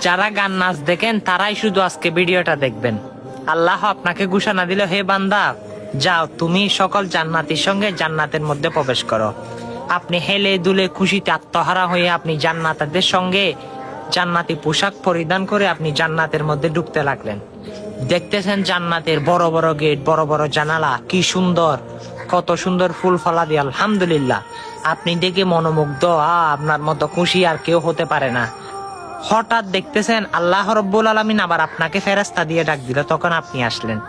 যারা গান নাচ দেখেন তারাই শুধু আজকে ভিডিওটা দেখবেন। আল্লাহ আপনাকে ঘোষণা দিল, হে বান্দা যাও তুমি সকল জান্নাতীর সঙ্গে জান্নাতের মধ্যে প্রবেশ করো। আপনি হেলে দুলে খুশিতে আত্মহারা হয়ে আপনি জান্নাতীদের সঙ্গে জান্নাতি পোশাক পরিধান করে আপনি জান্নাতের মধ্যে ঢুকতে লাগলেন। দেখতেছেন জান্নাতের বড় বড় গেট, বড় বড় জানালা, কি সুন্দর, কত সুন্দর ফুল ফলা দিয়ে আলহামদুলিল্লাহ। আপনি দেখে মনোমুগ্ধ, আপনার মতো খুশি আর কেউ হতে পারে না। হঠাৎ দেখতেছেন আল্লাহ রব্বুল আলামিন আবার আপনাকে ফেরেশতা দিয়ে ডাক দিল, তখন আপনি আসলেন।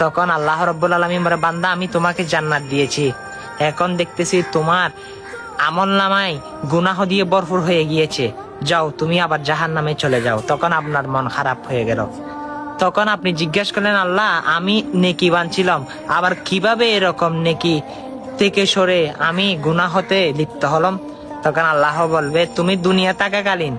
তখন আল্লাহ রব্বুল আলামিন বলে, বান্দা আমি তোমাকে জান্নাত দিয়েছি, এখন দেখতেছি তোমার আমলনামায় গুনাহ দিয়ে ভরপুর হয়ে গিয়েছে, যাও তুমি আবার জাহান্নামে চলে যাও। তখন আপনার মন খারাপ হয়ে গেল। তখন আপনি জিজ্ঞাসা করলেন, আল্লাহ আমি নেকিবান ছিলাম, আবার কিভাবে এরকম নেকি থেকে সরে আমি গুনাহতে লিপ্ত হলাম? তখন আল্লাহ বলবে, তুমি দুনিয়া থাকাকালীন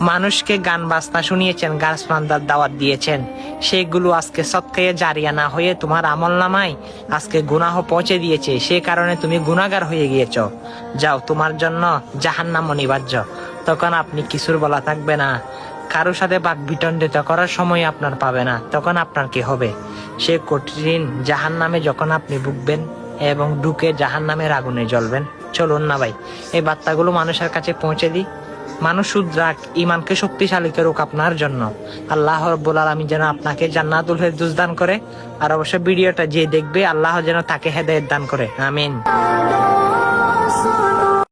মানুষকে গান বাজনা শুনিয়েছেন, গাছ বান্দার দাওয়াত দিয়েছেন, সেগুলো আজকে সৎকায়ে জারিয়া না হয়ে তোমার আমল নামায় আজকে গুনাহ পৌঁছে দিয়েছে, সে কারণে তুমি গুনাহগার হয়ে গিয়েছ, যাও তোমার জন্য জাহান্নাম অনিবার্য। তখন আপনি কিছুর বলা থাকবে না, কারোর সাথে বাক বিতণ্ডিত করার সময় আপনার পাবে না। তখন আপনার কি হবে? সে কঠিন জাহান্নামে যখন আপনি ভুগবেন এবং ঢুকে জাহান্নামের আগুনে জ্বলবেন। চলুন না ভাই, এই বার্তাগুলো মানুষের কাছে পৌঁছে দিই। মানুষ শুধরাক, ইমানকে শক্তিশালী করুক আপনার জন্য। আল্লাহ রাব্বুল আলামিন যেন আপনাকে জান্নাতুল ফেরদৌস দান করে, আর অবশ্যই ভিডিওটা যে দেখবে আল্লাহ যেন তাকে হেদায়েত দান করে। আমিন।